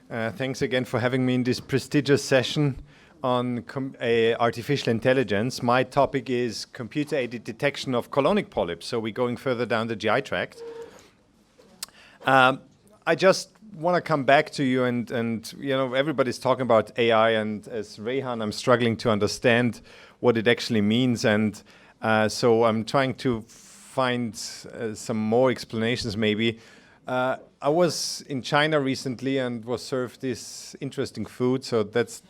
Thanks again for having me in this prestigious session on artificial intelligence. My topic is computer-aided detection of colonic polyps, so we're going further down the GI tract. I just want to come back to you and you know, everybody's talking about AI, and as Rehan, I'm struggling to understand what it actually means, and so I'm trying to find some more explanations maybe. I was in China recently and was served this interesting food, so that's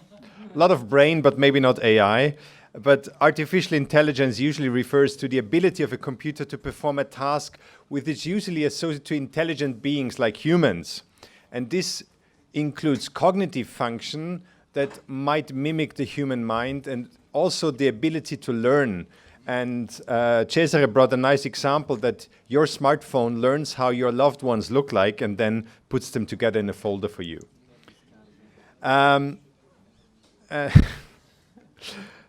a lot of brain, but maybe not AI. But artificial intelligence usually refers to the ability of a computer to perform a task which is usually associated to intelligent beings like humans. And this includes cognitive function that might mimic the human mind and also the ability to learn. And Cesare brought a nice example that your smartphone learns how your loved ones look like and then puts them together in a folder for you.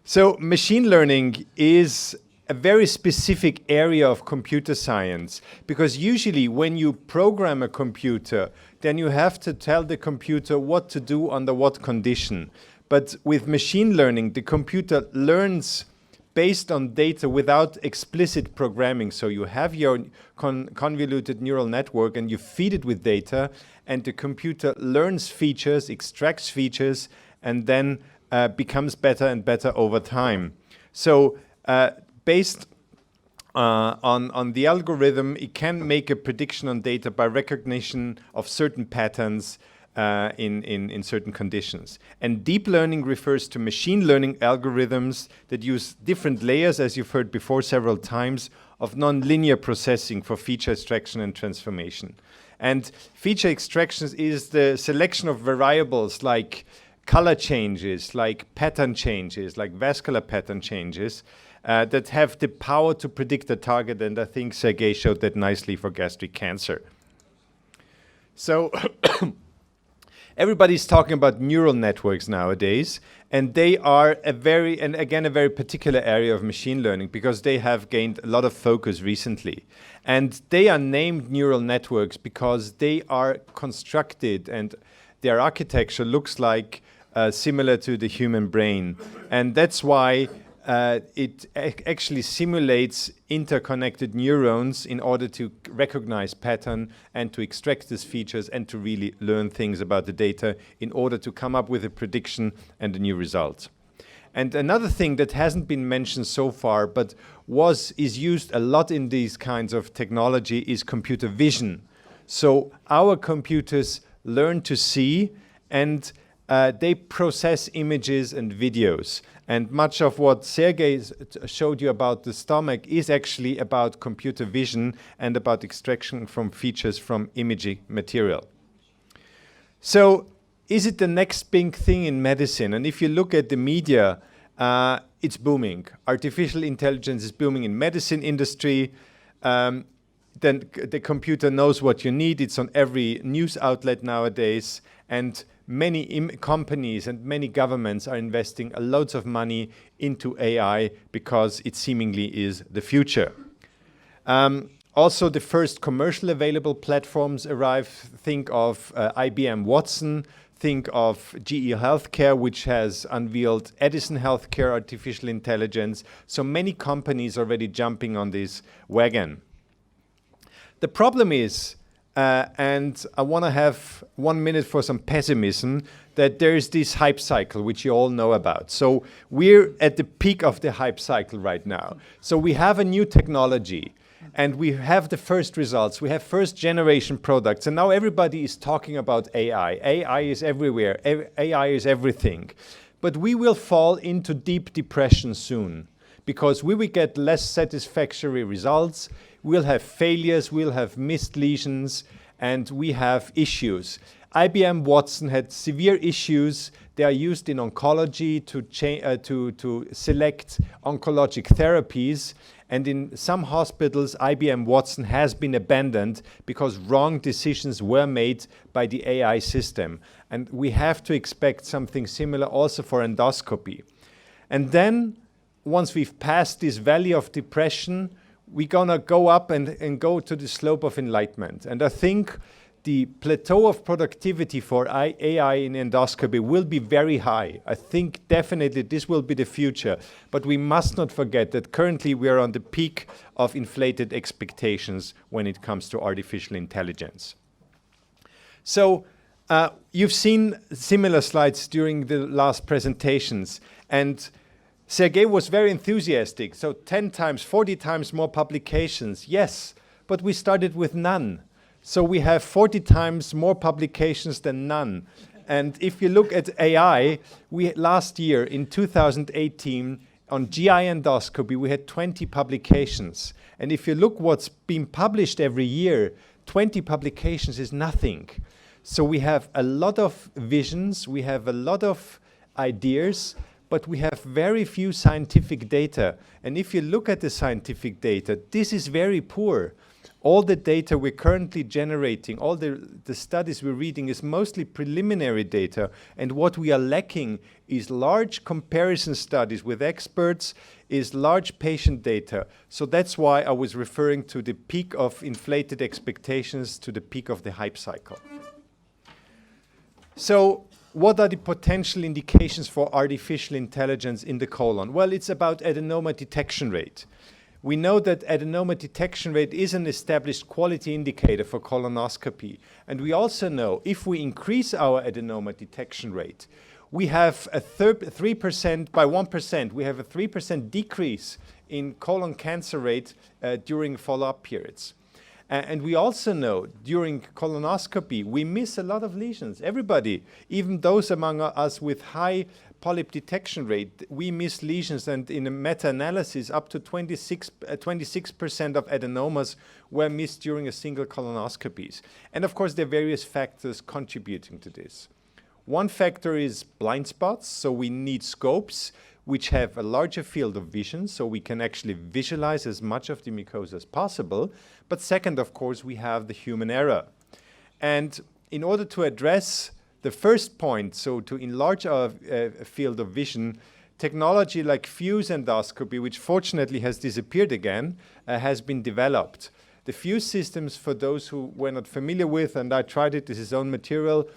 So machine learning is a very specific area of computer science, because usually when you program a computer, then you have to tell the computer what to do under what condition. But with machine learning, the computer learns based on data without explicit programming. So you have your convoluted neural network and you feed it with data, and the computer learns features, extracts features, and then becomes better and better over time. So based on the algorithm, it can make a prediction on data by recognition of certain patterns in certain conditions. And deep learning refers to machine learning algorithms that use different layers, as you've heard before several times, of nonlinear processing for feature extraction and transformation. And feature extraction is the selection of variables like color changes, like pattern changes, like vascular pattern changes, that have the power to predict the target, and I think Sergey showed that nicely for gastric cancer. So everybody's talking about neural networks nowadays, and they are a very particular area of machine learning because they have gained a lot of focus recently. And they are named neural networks because they are constructed and their architecture looks like similar to the human brain. And that's why it actually simulates interconnected neurons in order to recognize pattern and to extract these features and to really learn things about the data in order to come up with a prediction and a new result. And another thing that hasn't been mentioned so far but is used a lot in these kinds of technology is computer vision. So our computers learn to see, and they process images and videos. And much of what Sergey showed you about the stomach is actually about computer vision and about extraction from features from imaging material. So is it the next big thing in medicine? And if you look at the media, it's booming. Artificial intelligence is booming in medicine industry. Then the computer knows what you need. It's on every news outlet nowadays. And many companies and many governments are investing loads of money into AI because it seemingly is the future. Also, the first commercial available platforms arrive. Think of IBM Watson. Think of GE Healthcare, which has unveiled Edison Healthcare artificial intelligence. So many companies already jumping on this wagon. The problem is, and I want to have 1 minute for some pessimism, that there is this hype cycle, which you all know about. So we're at the peak of the hype cycle right now. So we have a new technology, and we have the first results. We have first generation products, and now everybody is talking about AI. AI is everywhere. AI is everything. But we will fall into deep depression soon, because we will get less satisfactory results. We'll have failures, we'll have missed lesions, and we have issues. IBM Watson had severe issues. They are used in oncology to select oncologic therapies. And in some hospitals, IBM Watson has been abandoned because wrong decisions were made by the AI system. And we have to expect something similar also for endoscopy. And then, once we've passed this valley of depression, we're gonna go up and go to the slope of enlightenment. And I think the plateau of productivity for AI in endoscopy will be very high. I think definitely this will be the future, but we must not forget that currently we are on the peak of inflated expectations when it comes to artificial intelligence. So you've seen similar slides during the last presentations, and Sergey was very enthusiastic. So 10 times, 40 times more publications, yes, but we started with none. So we have 40 times more publications than none. And if you look at AI, last year in 2018 on GI endoscopy, we had 20 publications. And if you look what's being published every year, 20 publications is nothing. So we have a lot of visions, we have a lot of ideas, but we have very few scientific data. And if you look at the scientific data, this is very poor. All the data we're currently generating, all the studies we're reading is mostly preliminary data. And what we are lacking is large comparison studies with experts, is large patient data. So that's why I was referring to the peak of inflated expectations to the peak of the hype cycle. So what are the potential indications for artificial intelligence in the colon? Well, it's about adenoma detection rate. We know that adenoma detection rate is an established quality indicator for colonoscopy. And we also know if we increase our adenoma detection rate, we have a 3% by 1%, we have a 3% decrease in colon cancer rate during follow-up periods. And we also know during colonoscopy, we miss a lot of lesions. Everybody, even those among us with high polyp detection rate, we miss lesions, and in a meta-analysis, up to 26% of adenomas were missed during a single colonoscopies. And of course, there are various factors contributing to this. One factor is blind spots, so we need scopes which have a larger field of vision, so we can actually visualize as much of the mucosa as possible. But second, of course, we have the human error. And in order to address the first point, so to enlarge our field of vision, technology like fuse endoscopy, which fortunately has disappeared again, has been developed. The fuse systems, for those who were not familiar with, and I tried it, this is own material,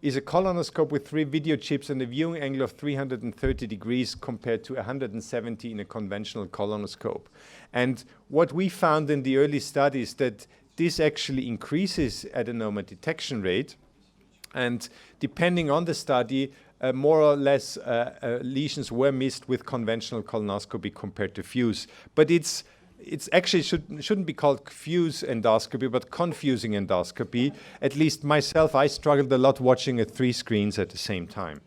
is a colonoscope with 3 video chips and a viewing angle of 330 degrees compared to 170 in a conventional colonoscope. And what we found in the early studies that this actually increases adenoma detection rate. And depending on the study, more or less lesions were missed with conventional colonoscopy compared to fuse. But it's actually shouldn't be called fuse endoscopy, but confusing endoscopy. At least myself, I struggled a lot watching at 3 screens at the same time.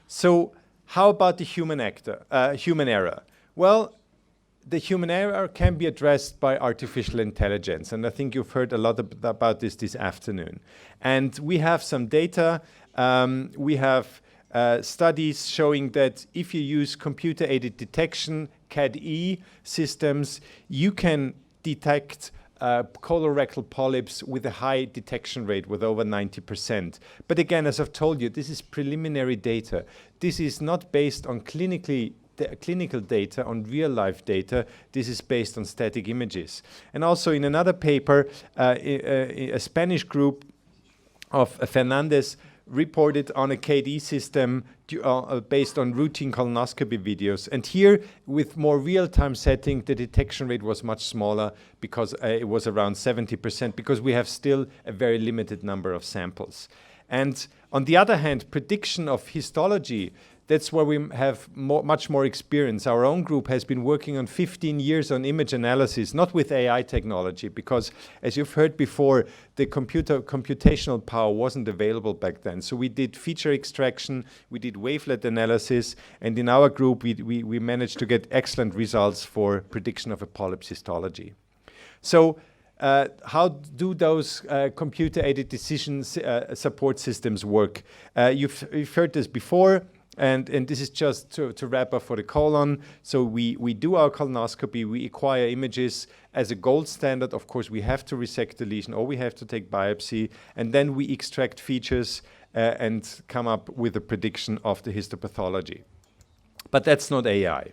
So how about the human error? Well, the human error can be addressed by artificial intelligence, and I think you've heard a lot about this afternoon. And we have some data. We have studies showing that if you use computer-aided detection, CAD-E systems, you can detect colorectal polyps with a high detection rate with over 90%. But again, as I've told you, this is preliminary data. This is not based on clinical data, on real-life data. This is based on static images. And also in another paper, a Spanish group of Fernandez reported on a KD system based on routine colonoscopy videos. And here, with more real-time setting, the detection rate was much smaller because it was around 70%, because we have still a very limited number of samples. And on the other hand, prediction of histology, that's where we have much more experience. Our own group has been working on 15 years on image analysis, not with AI technology, because as you've heard before, the computational power wasn't available back then. So we did feature extraction, we did wavelet analysis, and in our group, we managed to get excellent results for prediction of a polyp histology. So how do those computer-aided decision support systems work? You've heard this before. And this is just to wrap up for the colon. So we do our colonoscopy, we acquire images as a gold standard. Of course, we have to resect the lesion or we have to take biopsy. And then we extract features and come up with a prediction of the histopathology. But that's not AI.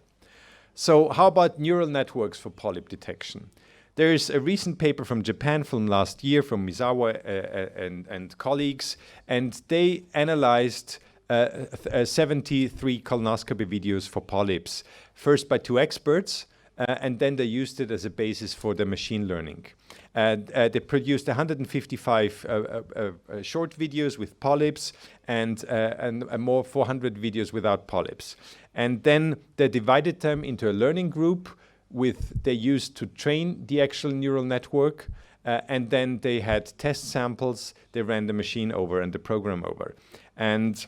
So how about neural networks for polyp detection? There's a recent paper from Japan from last year from Misawa and colleagues, and they analyzed 73 colonoscopy videos for polyps, first by 2 experts, and then they used it as a basis for the machine learning. They produced 155 short videos with polyps and more 400 videos without polyps. And then they divided them into a learning group they used to train the actual neural network, and then they had test samples. They ran the machine over and the program over, and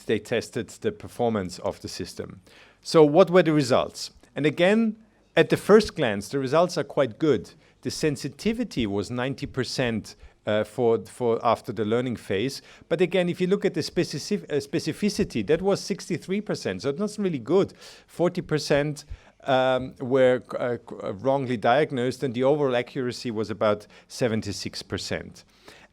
they tested the performance of the system. So what were the results? And again, at the first glance, the results are quite good. The sensitivity was 90% for after the learning phase. But again, if you look at the specificity, that was 63%. So that's really good. 40% were wrongly diagnosed, and the overall accuracy was about 76%.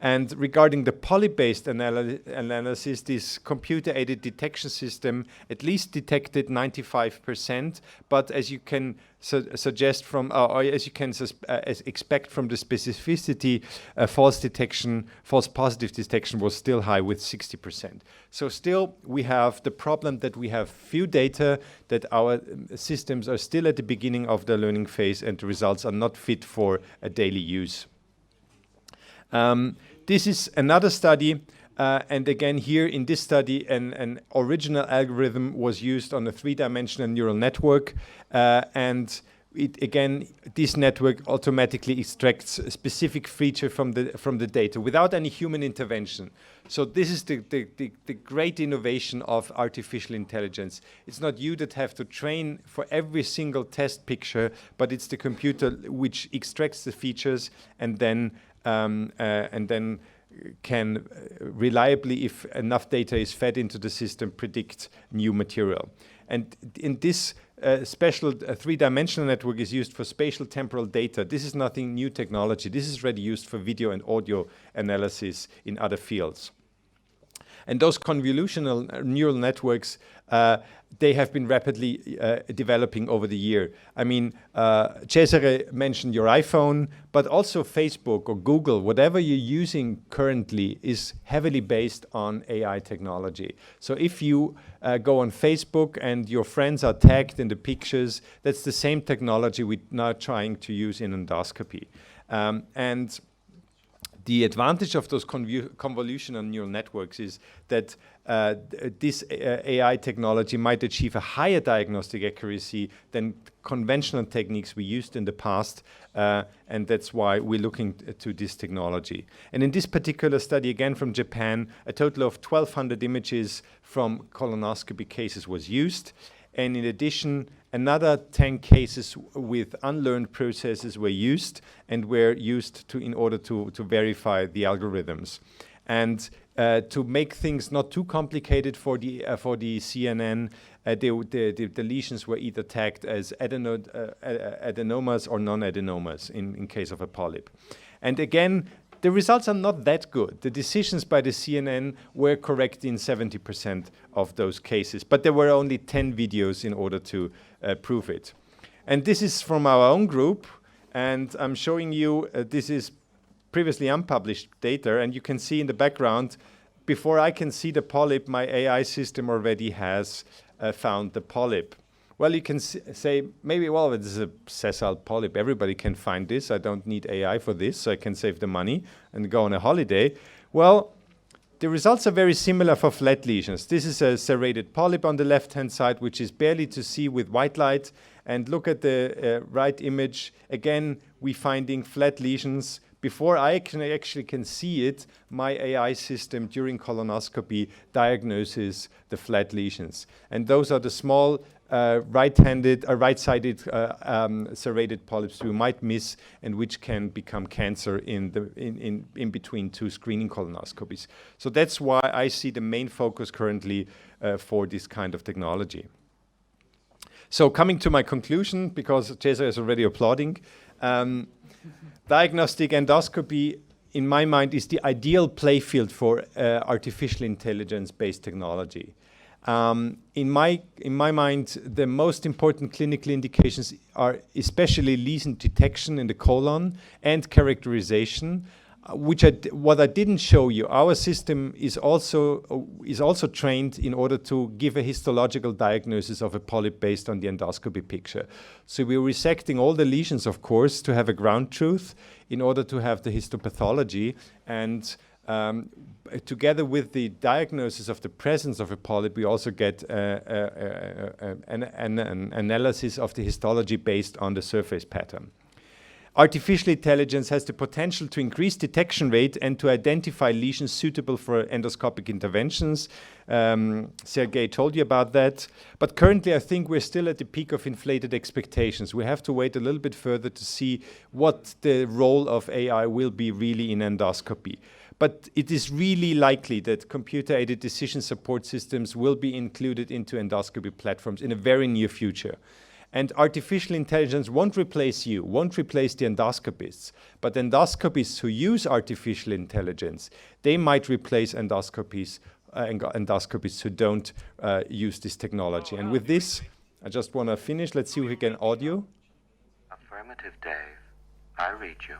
And regarding the polyp-based analysis, this computer-aided detection system at least detected 95%. But as you can suggest from, or as you can expect from the specificity, false positive detection was still high with 60%. So still, we have the problem that we have few data, that our systems are still at the beginning of the learning phase, and the results are not fit for a daily use. This is another study, and again here in this study an original algorithm was used on a 3-dimensional neural network, and this network automatically extracts a specific feature from the data without any human intervention. So this is the great innovation of artificial intelligence. It's not you that have to train for every single test picture, but it's the computer which extracts the features and then can reliably, if enough data is fed into the system, predict new material. And in this special 3-dimensional network is used for spatial temporal data. This is nothing new technology. This is already used for video and audio analysis in other fields. And those convolutional neural networks, they have been rapidly developing over the year. I mean, Cesare mentioned your iPhone, but also Facebook or Google, whatever you're using currently is heavily based on AI technology. So if you go on Facebook and your friends are tagged in the pictures, that's the same technology we're now trying to use in endoscopy. And the advantage of those convolutional neural networks is that this AI technology might achieve a higher diagnostic accuracy than conventional techniques we used in the past, and that's why we're looking to this technology. And in this particular study, again from Japan, a total of 1,200 images from colonoscopy cases was used, and in addition, another 10 cases with unlearned processes were used and were used in order to verify the algorithms. And to make things not too complicated for the CNN, the lesions were either tagged as adenomas or non-adenomas in case of a polyp. And again, the results are not that good. The decisions by the CNN were correct in 70% of those cases, but there were only 10 videos in order to prove it. And this is from our own group, and I'm showing you, this is previously unpublished data, and you can see in the background, before I can see the polyp, my AI system already has found the polyp. Well, you can say, maybe, well, this is a sessile polyp. Everybody can find this. I don't need AI for this, so I can save the money and go on a holiday. Well, the results are very similar for flat lesions. This is a serrated polyp on the left-hand side, which is barely to see with white light. And look at the right image. Again, we're finding flat lesions. Before I actually can see it, my AI system during colonoscopy diagnoses the flat lesions. And those are the small right-sided serrated polyps we might miss, and which can become cancer in between 2 screening colonoscopies. So that's why I see the main focus currently for this kind of technology. So coming to my conclusion, because Cesare is already applauding, diagnostic endoscopy, in my mind, is the ideal playfield for artificial intelligence-based technology. In my mind, the most important clinical indications are especially lesion detection in the colon and characterization, what I didn't show you. Our system is also trained in order to give a histological diagnosis of a polyp based on the endoscopy picture. So we're resecting all the lesions, of course, to have a ground truth in order to have the histopathology, and together with the diagnosis of the presence of a polyp, we also get an analysis of the histology based on the surface pattern. Artificial intelligence has the potential to increase detection rate and to identify lesions suitable for endoscopic interventions. Sergey told you about that. But currently, I think we're still at the peak of inflated expectations. We have to wait a little bit further to see what the role of AI will be really in endoscopy. But it is really likely that computer-aided decision support systems will be included into endoscopy platforms in a very near future. And artificial intelligence won't replace you, won't replace the endoscopists. But endoscopists who use artificial intelligence, they might replace endoscopists who don't use this technology. And with this, I just want to finish. Let's see if we can audio. Affirmative, Dave. I read you.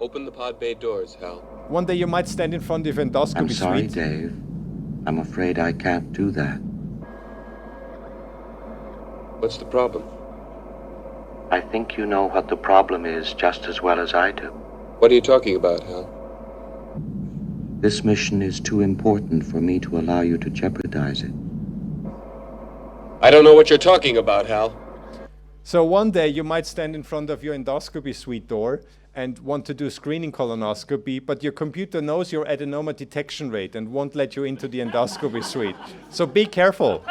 Open the pod bay doors, Hal. One day you might stand in front of endoscopy I'm sorry, suite. Dave. I'm afraid I can't do that. What's the problem? I think you know what the problem is just as well as I do. What are you talking about, Hal? This mission is too important for me to allow you to jeopardize it. I don't know what you're talking about, Hal. So one day you might stand in front of your endoscopy suite door and want to do screening colonoscopy, but your computer knows your adenoma detection rate and won't let you into the endoscopy suite. So be careful.